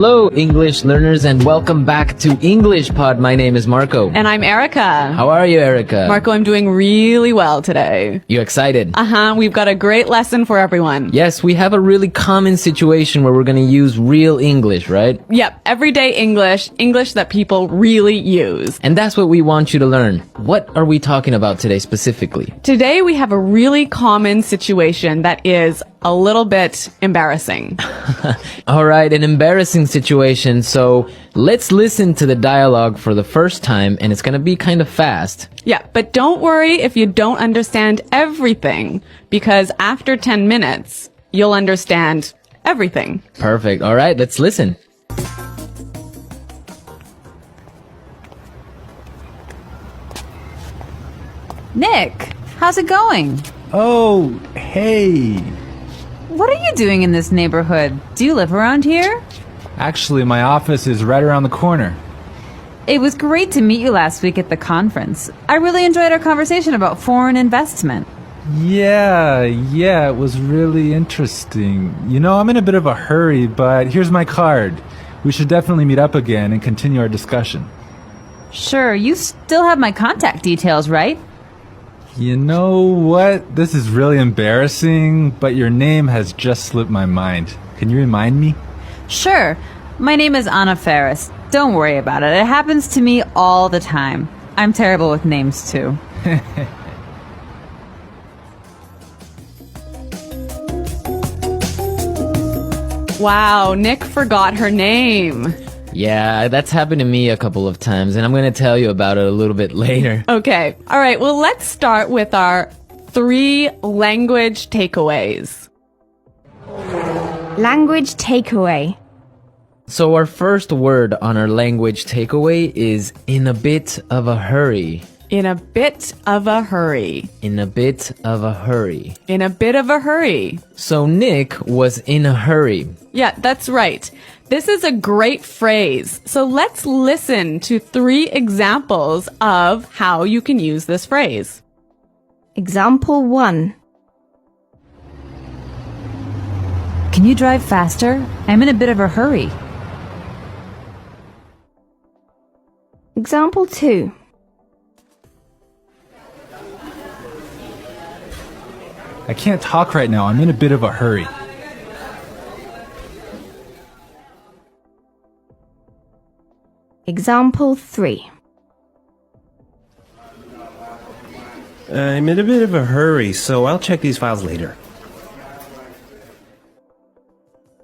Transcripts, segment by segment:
Hello, English learners, and welcome back to English Pod. My name is Marco. And I'm Erica. How are you, Erica? Marco, I'm doing really well today. You excited? We've got a great lesson for everyone. Yes, we have a really common situation where we're going to use real English, right? Yep, everyday English, English that people really use. And that's what we want you to learn. What are we talking about today specifically? Today we have a really common situation that is a little bit embarrassing. All right, an embarrassing situation. So let's listen to the dialogue for the first time, and it's going to be kind of fast. Yeah, but don't worry if you don't understand everything, because after 10 minutes, you'll understand everything. Perfect. All right, let's listen. Nick, how's it going? Oh, hey. What are you doing in this neighborhood? Do you live around here? Actually, my office is right around the corner. It was great to meet you last week at the conference. I really enjoyed our conversation about foreign investment. Yeah, it was really interesting. You know, I'm in a bit of a hurry, but here's my card. We should definitely meet up again and continue our discussion. Sure, you still have my contact details, right? You know what? This is really embarrassing, but your name has just slipped my mind. Can you remind me? Sure. My name is Anna Ferris. Don't worry about it. It happens to me all the time. I'm terrible with names, too. Wow, Nick forgot her name. Yeah, that's happened to me a couple of times, and I'm going to tell you about it a little bit later. Okay. All right. Well, let's start with our 3 language takeaways. Language takeaway. So our first word on our language takeaway is in a bit of a hurry. In a bit of a hurry. In a bit of a hurry. In a bit of a hurry. So Nick was in a hurry. Yeah, that's right. This is a great phrase. So let's listen to 3 examples of how you can use this phrase. Example 1. Can you drive faster? I'm in a bit of a hurry. Example 2. I can't talk right now. I'm in a bit of a hurry. Example 3. I'm in a bit of a hurry, so I'll check these files later.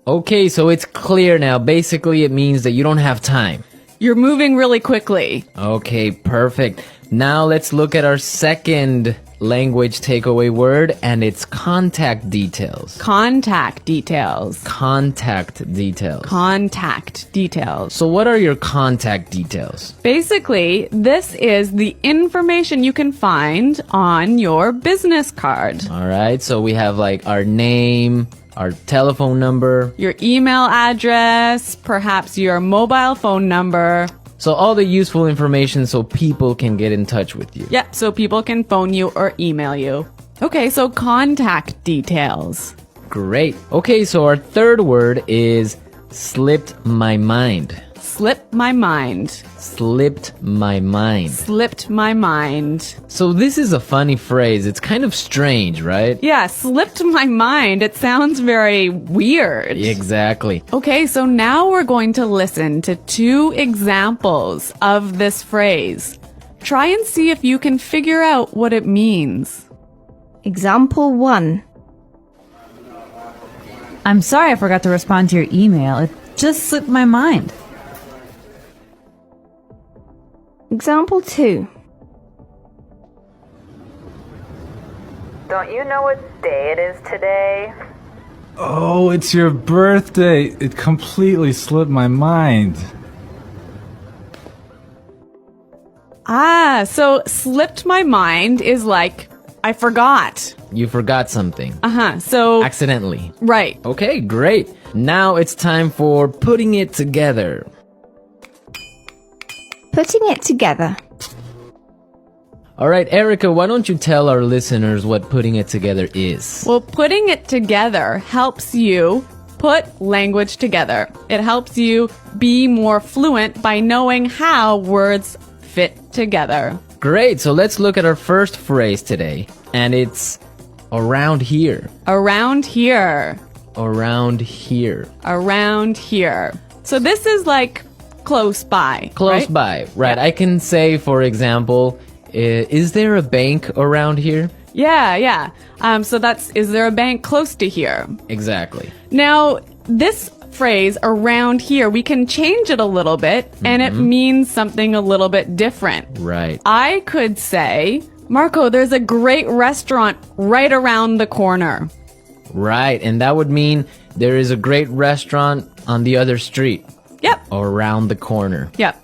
Okay, so it's clear now. Basically, it means that you don't have time. You're moving really quickly. Okay, perfect. Now let's look at our second language takeaway word, and it's contact details. Contact details. Contact details. Contact details. So what are your contact details? Basically, this is the information you can find on your business card. All right, so we have like our name, our telephone number. Your email address, perhaps your mobile phone number. So all the useful information so people can get in touch with you. Yeah, so people can phone you or email you. Okay, so contact details. Great. Okay, so our third word is slipped my mind. Slipped my mind. Slipped my mind. Slipped my mind. So this is a funny phrase. It's kind of strange, right? Yeah, slipped my mind. It sounds very weird. Exactly. Okay, so now we're going to listen to 2 examples of this phrase. Try and see if you can figure out what it means. Example 1. I'm sorry I forgot to respond to your email. It just slipped my mind. Example 2. Don't you know what day it is today? Oh, it's your birthday. It completely slipped my mind. So slipped my mind is like, I forgot. You forgot something. So, Accidentally. right. Okay, great. Now it's time for putting it together. Putting it together. All right, Erica, why don't you tell our listeners what putting it together is? Well, putting it together helps you put language together. It helps you be more fluent by knowing how words fit together. Great. So let's look at our first phrase today. And it's around here. Around here. Around here. Around here. So this is like close by. Close right? by. Right. Yeah. I can say, for example, is there a bank around here? Yeah. So that's, is there a bank close to here? Exactly. Now, this phrase around here, we can change it a little bit and it means something a little bit different. Right. I could say, Marco, there's a great restaurant right around the corner. Right. And that would mean there is a great restaurant on the other street. Yep. Around the corner. Yep.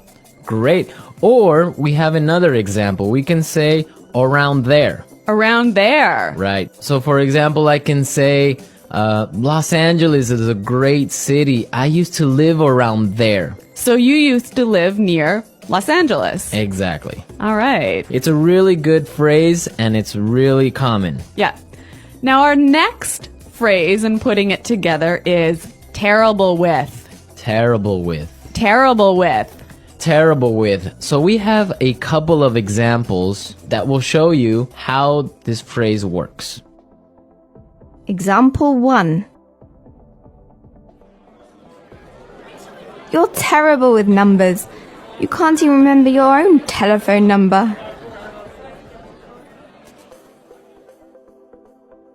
Great. Or we have another example. We can say around there. Around there. Right. So, for example, I can say Los Angeles is a great city. I used to live around there. So you used to live near Los Angeles. Exactly. All right. It's a really good phrase and it's really common. Yeah. Now our next phrase in putting it together is terrible with. Terrible with. Terrible with. Terrible with. So we have a couple of examples that will show you how this phrase works. Example 1. You're terrible with numbers. You can't even remember your own telephone number.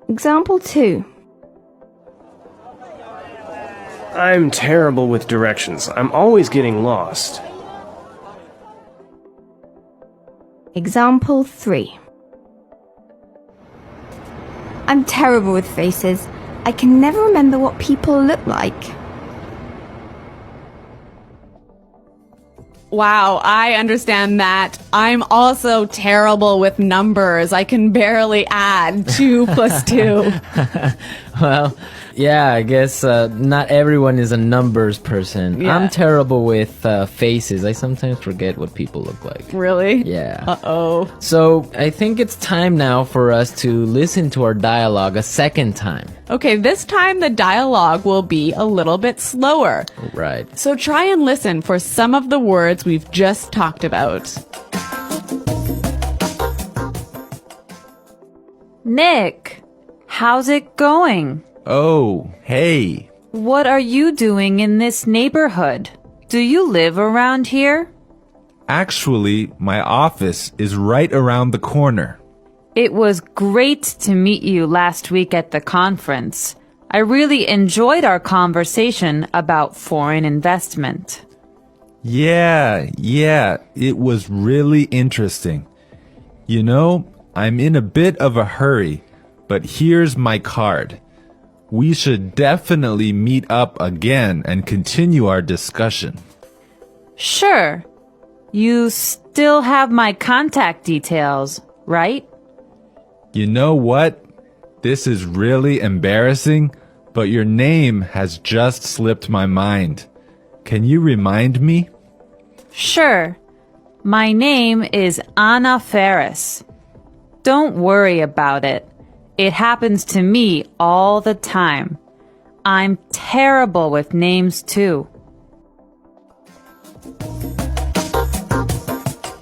Example 2. I'm terrible with directions. I'm always getting lost. Example 3. I'm terrible with faces. I can never remember what people look like. Wow, I understand that. I'm also terrible with numbers. I can barely add 2 plus 2. Well, yeah, I guess not everyone is a numbers person. Yeah. I'm terrible with faces. I sometimes forget what people look like. Really? Yeah. Uh-oh. So I think it's time now for us to listen to our dialogue a second time. Okay, this time the dialogue will be a little bit slower. Right. So try and listen for some of the words we've just talked about. Nick, how's it going? Oh, hey. What are you doing in this neighborhood? Do you live around here? Actually, my office is right around the corner. It was great to meet you last week at the conference. I really enjoyed our conversation about foreign investment. Yeah, it was really interesting. You know, I'm in a bit of a hurry, but here's my card. We should definitely meet up again and continue our discussion. Sure. You still have my contact details, right? You know what? This is really embarrassing, but your name has just slipped my mind. Can you remind me? Sure. My name is Anna Ferris. Don't worry about it. It happens to me all the time. I'm terrible with names too.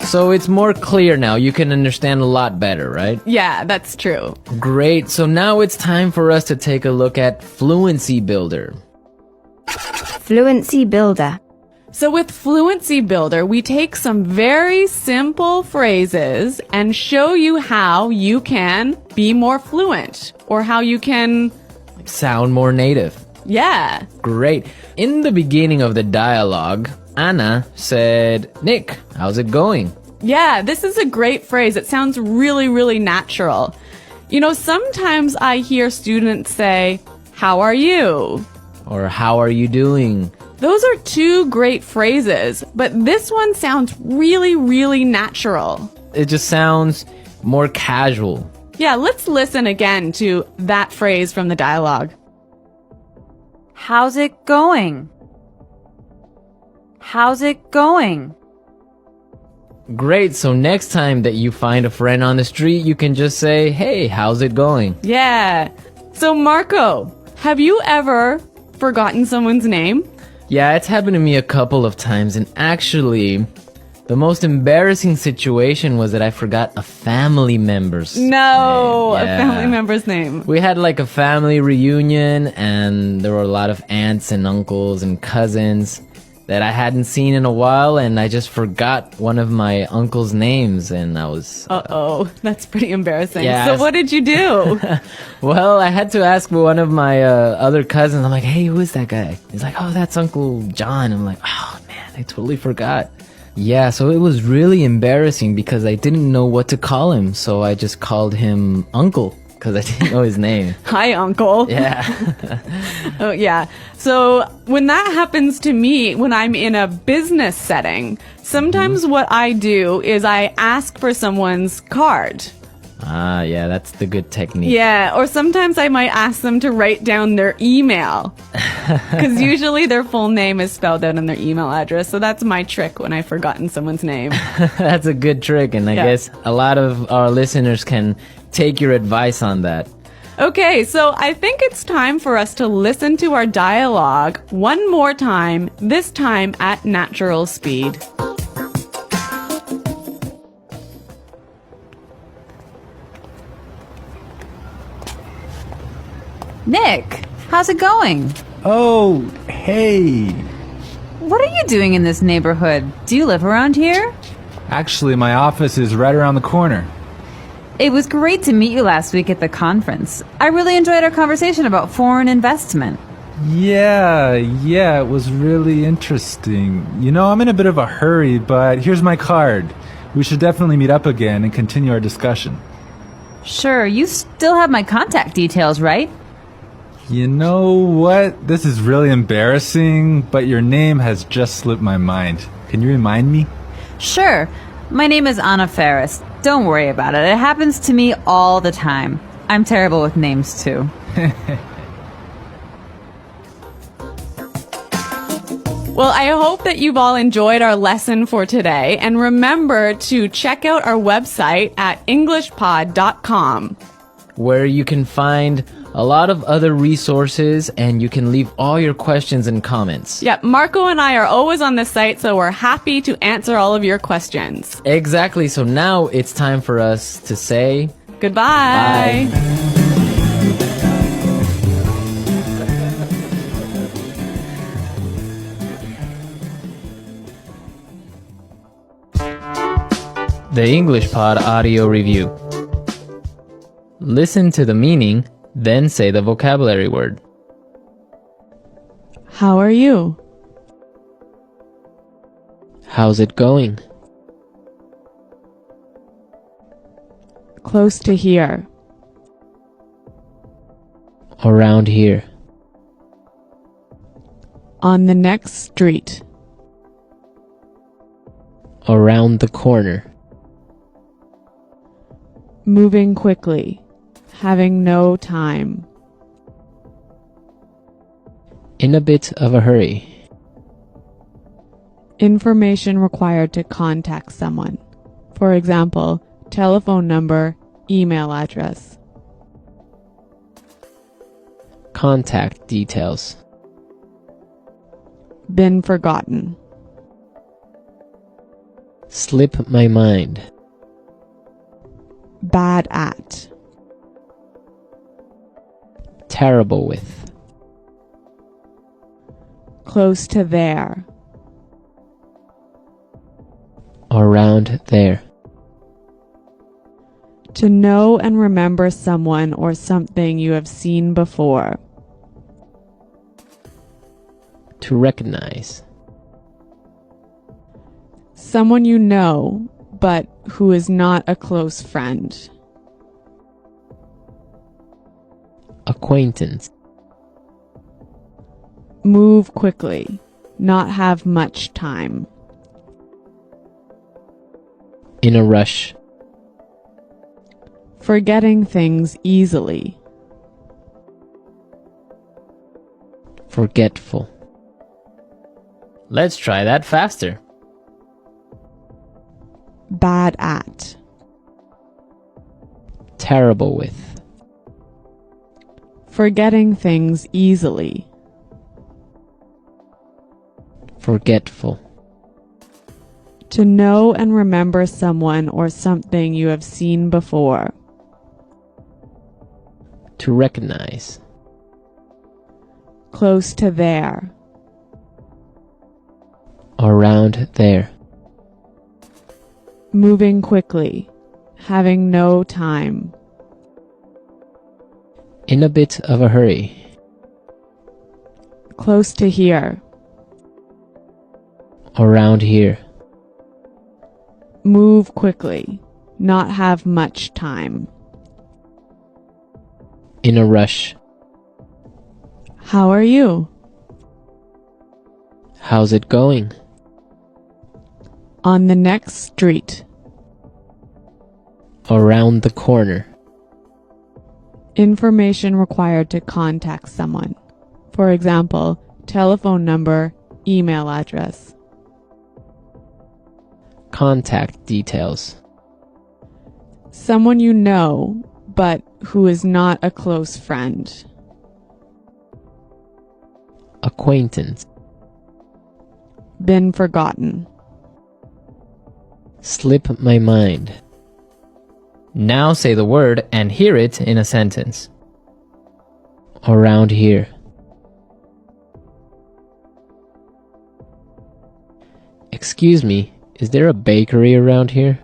So it's more clear now. You can understand a lot better, right? Yeah, that's true. Great. So now it's time for us to take a look at Fluency Builder. Fluency Builder. So with Fluency Builder, we take some very simple phrases and show you how you can be more fluent or how you can, Sound more native. yeah. Great. In the beginning of the dialogue, Anna said, Nick, how's it going? Yeah, this is a great phrase. It sounds really, really natural. You know, sometimes I hear students say, how are you? Or how are you doing? Those are 2 great phrases, but this one sounds really, really natural. It just sounds more casual. Yeah, let's listen again to that phrase from the dialogue. How's it going? How's it going? Great. So next time that you find a friend on the street, you can just say, hey, how's it going? Yeah. So Marco, have you ever forgotten someone's name? Yeah, it's happened to me a couple of times, and actually, the most embarrassing situation was that I forgot a family member's No, name. a family member's name. We had like a family reunion, and there were a lot of aunts and uncles and cousins that I hadn't seen in a while, and I just forgot one of my uncle's names, and I was... Uh-oh, that's pretty embarrassing. Yeah, So what did you do? Well, I had to ask one of my other cousins. I'm like, hey, who is that guy? He's like, oh, that's Uncle John. I'm like, oh, man, I totally forgot. Yeah, so it was really embarrassing because I didn't know what to call him, so I just called him Uncle because I didn't know his name. Hi, Uncle. Yeah. Oh, yeah. So when that happens to me, when I'm in a business setting, sometimes what I do is I ask for someone's card. Ah, yeah, that's the good technique. Yeah, or sometimes I might ask them to write down their email. Because usually their full name is spelled out in their email address. So that's my trick when I've forgotten someone's name. That's a good trick, and I guess a lot of our listeners can take your advice on that. Okay, so I think it's time for us to listen to our dialogue one more time, this time at natural speed. Nick, how's it going? Oh, hey. What are you doing in this neighborhood? Do you live around here? Actually, my office is right around the corner. It was great to meet you last week at the conference. I really enjoyed our conversation about foreign investment. Yeah, it was really interesting. You know, I'm in a bit of a hurry, but here's my card. We should definitely meet up again and continue our discussion. Sure, you still have my contact details, right? You know what? This is really embarrassing, but your name has just slipped my mind. Can you remind me? Sure. My name is Anna Ferris. Don't worry about it. It happens to me all the time. I'm terrible with names, too. Well, I hope that you've all enjoyed our lesson for today. And remember to check out our website at englishpod.com. where you can find a lot of other resources and you can leave all your questions and comments. Yeah, Marco and I are always on the site, so we're happy to answer all of your questions. Exactly. So now it's time for us to say Goodbye. bye. The English Pod Audio Review. Listen to the meaning, then say the vocabulary word. How are you? How's it going? Close to here. Around here. On the next street. Around the corner. Moving quickly. Having no time. In a bit of a hurry. Information required to contact someone. For example, telephone number, email address. Contact details. Been forgotten. Slip my mind. Bad at. Terrible with. Close to there. Around there. To know and remember someone or something you have seen before. To recognize. Someone you know, but who is not a close friend. Acquaintance. Move quickly. Not have much time. In a rush. Forgetting things easily. Forgetful. Let's try that faster. Bad at. Terrible with. Forgetting things easily. Forgetful. To know and remember someone or something you have seen before. To recognize. Close to there. Around there. Moving quickly. Having no time. In a bit of a hurry. Close to here. Around here. Move quickly. Not have much time. In a rush. How are you? How's it going? On the next street. Around the corner. Information required to contact someone. For example, telephone number, email address. Contact details. Someone you know, but who is not a close friend. Acquaintance. Been forgotten. Slip my mind. Now say the word and hear it in a sentence. Around here. Excuse me, is there a bakery around here?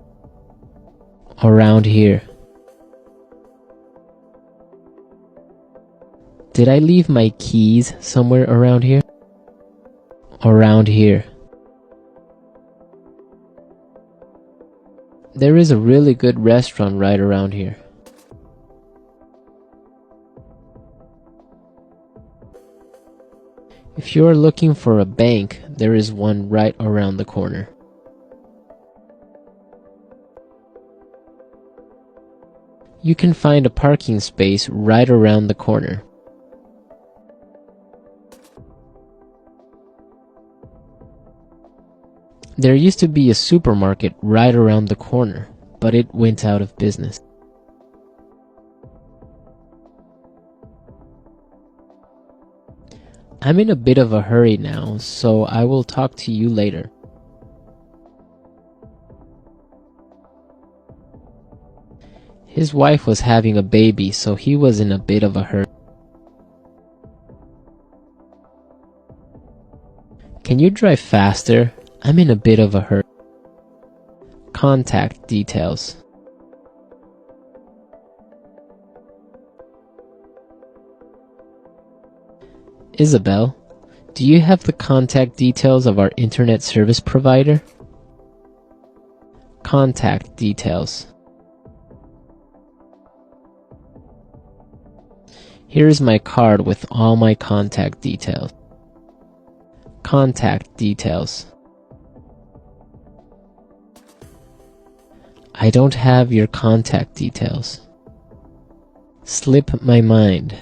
Around here. Did I leave my keys somewhere around here? Around here. There is a really good restaurant right around here. If you are looking for a bank, there is one right around the corner. You can find a parking space right around the corner. There used to be a supermarket right around the corner, but it went out of business. I'm in a bit of a hurry now, so I will talk to you later. His wife was having a baby, so he was in a bit of a hurry. Can you drive faster? I'm in a bit of a hurry. Contact details. Isabel, do you have the contact details of our internet service provider? Contact details. Here is my card with all my contact details. Contact details. I don't have your contact details. Slip my mind.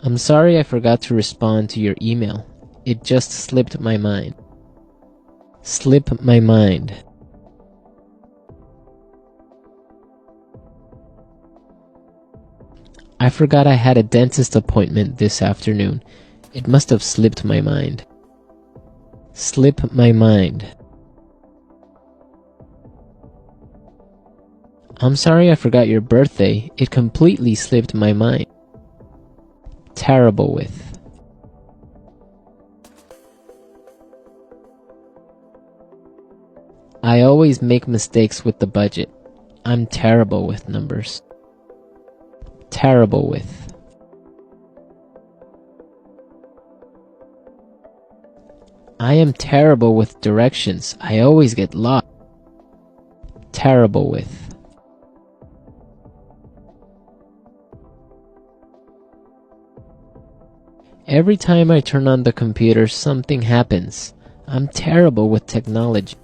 I'm sorry I forgot to respond to your email. It just slipped my mind. Slip my mind. I forgot I had a dentist appointment this afternoon. It must have slipped my mind. Slip my mind. I'm sorry I forgot your birthday. It completely slipped my mind. Terrible with. I always make mistakes with the budget. I'm terrible with numbers. Terrible with. I am terrible with directions. I always get lost. Terrible with. Every time I turn on the computer, something happens. I'm terrible with technology.